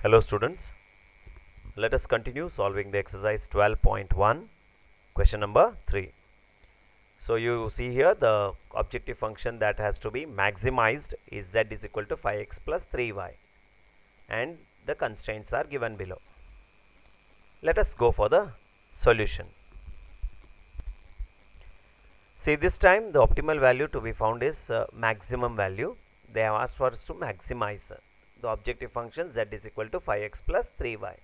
Hello students, let us continue solving the exercise 12.1 question number 3. So you see here the objective function that has to be maximized is z is equal to 5x plus 3y and the constraints are given below. Let us go for the solution. See, this time the optimal value to be found is maximum value. They have asked for us to maximize the objective function z is equal to 5x plus 3y.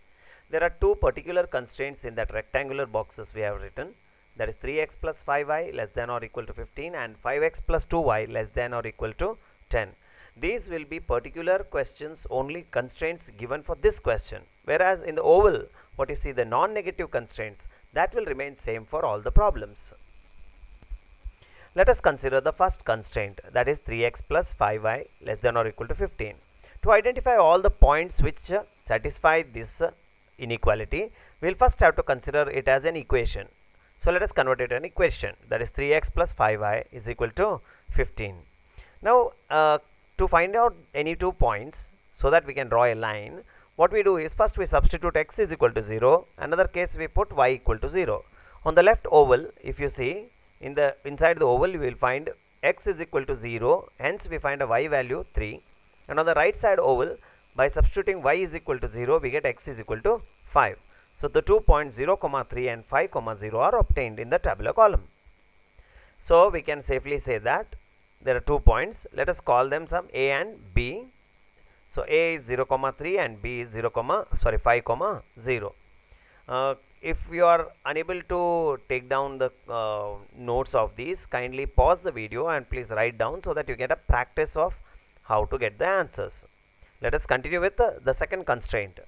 There are two particular constraints in that rectangular boxes we have written, that is 3x plus 5y less than or equal to 15 and 5x plus 2y less than or equal to 10. These will be particular questions, only constraints given for this question, whereas in the oval what you see the non-negative constraints that will remain same for all the problems. Let us consider the first constraint, that is 3x plus 5y less than or equal to 15. To identify all the points which satisfy this inequality, we will first have to consider it as an equation. So let us convert it to an equation, that is 3x plus 5y is equal to 15. Now to find out any 2 points so that we can draw a line, what we do is first we substitute x is equal to 0, another case we put y equal to 0. On the left oval, if you see, inside the oval you will find x is equal to 0, hence we find a y value 3, and on the right side oval, by substituting y is equal to 0 we get x is equal to 5. So the 2 points 0, 3 and 5, 0 are obtained in the tabular column. So we can safely say that there are 2 points. Let us call them some a and b. So a is 0, 3 and b is 5, 0. If you are unable to take down the notes of these, kindly pause the video and please write down so that you get a practice of how to get the answers. Let us continue with the second constraint.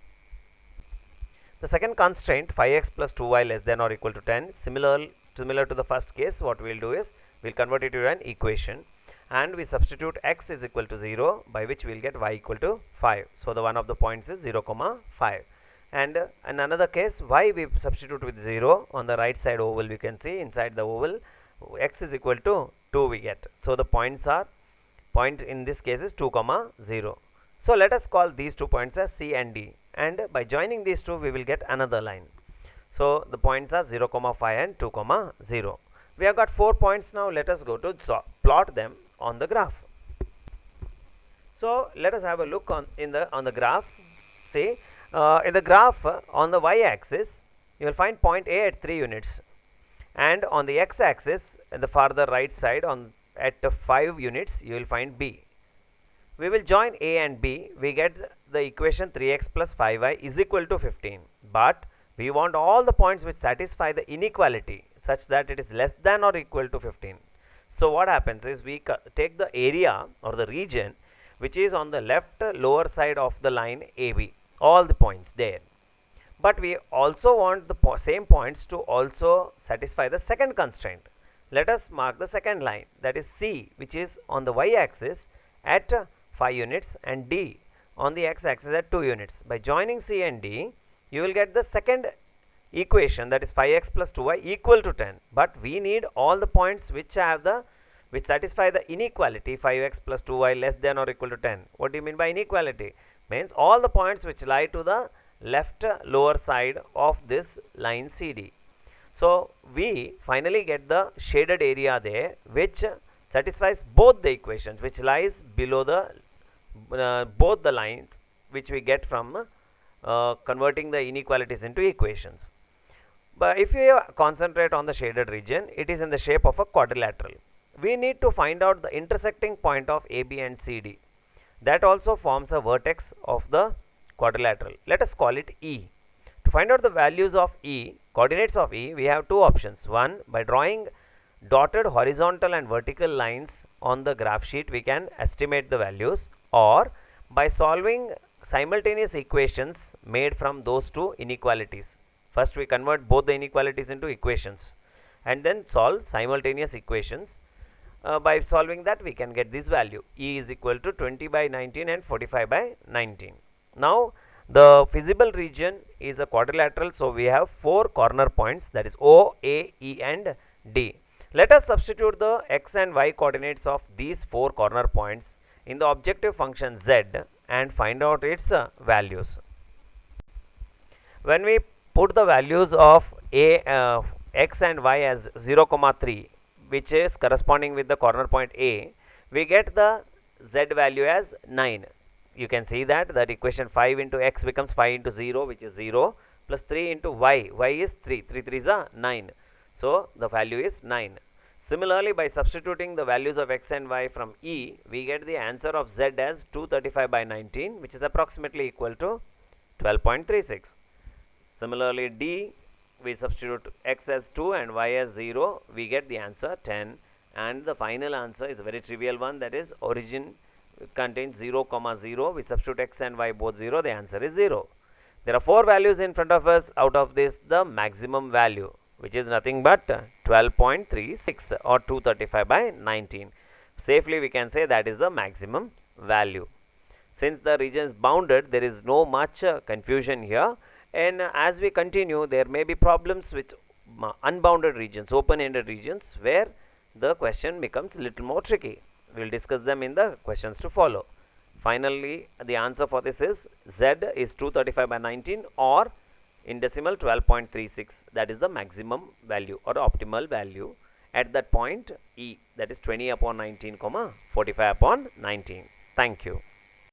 The second constraint, 5x plus 2y less than or equal to 10, similar to the first case, what we will do is we will convert it to an equation and we substitute x is equal to 0, by which we will get y equal to 5. So the one of the points is 0, 5. And in another case, y we substitute with 0. On the right side oval we can see, inside the oval x is equal to 2 we get. So the point in this case is 2, 0. So let us call these 2 points as c and d, and by joining these two we will get another line. So the points are 0, 5 and 2, 0. We have got 4 points now. Let us go to plot them on the graph. So let us have a look on the graph. See, in the graph on the y-axis you will find point A at 3 units, and on the x-axis in the farther right side at 5 units you will find B. We will join A and B, we get the equation 3x plus 5y is equal to 15, but we want all the points which satisfy the inequality such that it is less than or equal to 15. So what happens is we take the area or the region which is on the left lower side of the line AB, all the points there, but we also want the same points to also satisfy the second constraint. Let us mark the second line, that is C, which is on the y-axis at 5 units and D on the x-axis at 2 units. By joining C and D you will get the second equation, that is 5x plus 2y equal to 10, but we need all the points which satisfy the inequality 5x plus 2y less than or equal to 10. What do you mean by inequality? Means all the points which lie to the left lower side of this line CD. So we finally get the shaded area there which satisfies both the equations which lies below the both the lines which we get from converting the inequalities into equations. But if we concentrate on the shaded region, it is in the shape of a quadrilateral. We need to find out the intersecting point of AB and CD. That also forms a vertex of the quadrilateral. Let us call it E. To find out the values of E, coordinates of E, we have two options. One, by drawing dotted horizontal and vertical lines on the graph sheet we can estimate the values, or by solving simultaneous equations made from those two inequalities. First we convert both the inequalities into equations and then solve simultaneous equations. By solving that we can get this value, E is equal to 20 by 19 and 45 by 19. Now the feasible region is a quadrilateral, so we have 4 corner points, that is O, A, E and D. Let us substitute the x and y coordinates of these 4 corner points in the objective function z and find out its values. When we put the values of x and y as 0, 3, which is corresponding with the corner point A, we get the z value as 9. You can see that equation 5 into x becomes 5 into 0, which is 0, plus 3 into y is 3, 3 3s are 9. So the value is 9. Similarly, by substituting the values of x and y from E, we get the answer of z as 235 by 19, which is approximately equal to 12.36. Similarly, D, we substitute x as 2 and y as 0, we get the answer 10, and the final answer is a very trivial one, that is origin contains 0, 0, we substitute x and y both 0, the answer is 0. There are 4 values in front of us. Out of this, the maximum value, which is nothing but 12.36 or 235 by 19. Safely we can say that is the maximum value. Since the region is bounded, there is no much confusion here, and as we continue, there may be problems with unbounded regions, open-ended regions, where the question becomes a little more tricky. We will discuss them in the questions to follow. Finally, the answer for this is z is 235 by 19, or in decimal 12.36, that is the maximum value or optimal value at that point E, that is 20 upon 19, 45 upon 19. Thank you.